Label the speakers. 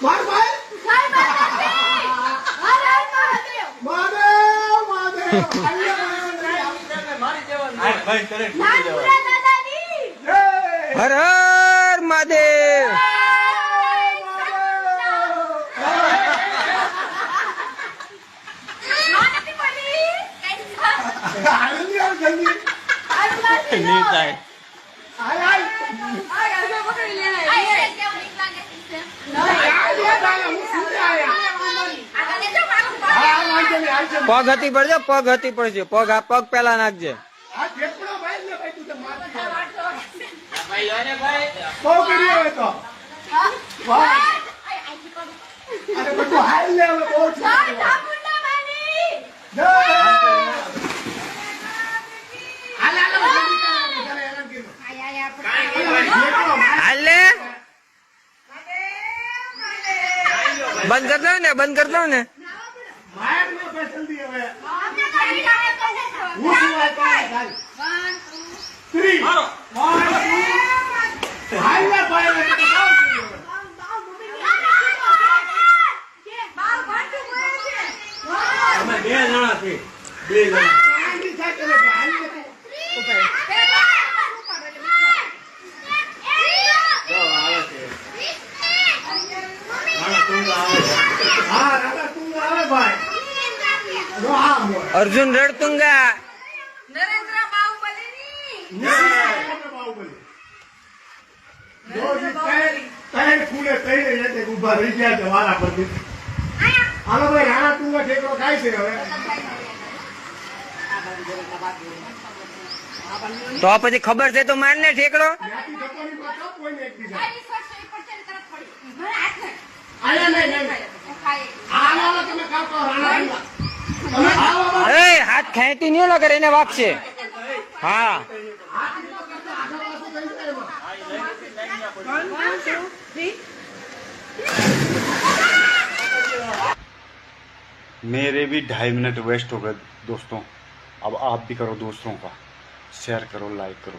Speaker 1: માર ભાઈ
Speaker 2: હર હર મહાદેવ। नहीं થાય પગ હતી પડજો, પગ હતી પડજો, પગ આ પગ પેલા નાખજે। હાલે બંધ કર દો ને, બંધ કર દો ને। अर्जुन रणतुंगा
Speaker 3: नरेंद्र बाहुबली
Speaker 1: ઉભા રહી ગયા જવાના પરથી હાલો ભાઈ રાણા તુંગા ઠેકડો થાય છે હવે
Speaker 2: તો પછી ખબર છે તો માર ને ઠેકડો। હાથ ખેંચી નહીં લગર એને વાગશે। हाँ
Speaker 4: मेरे भी 2.5 मिनट वेस्ट हो गए दोस्तों। अब आप भी करो दोस्तों का, शेयर करो, लाइक करो।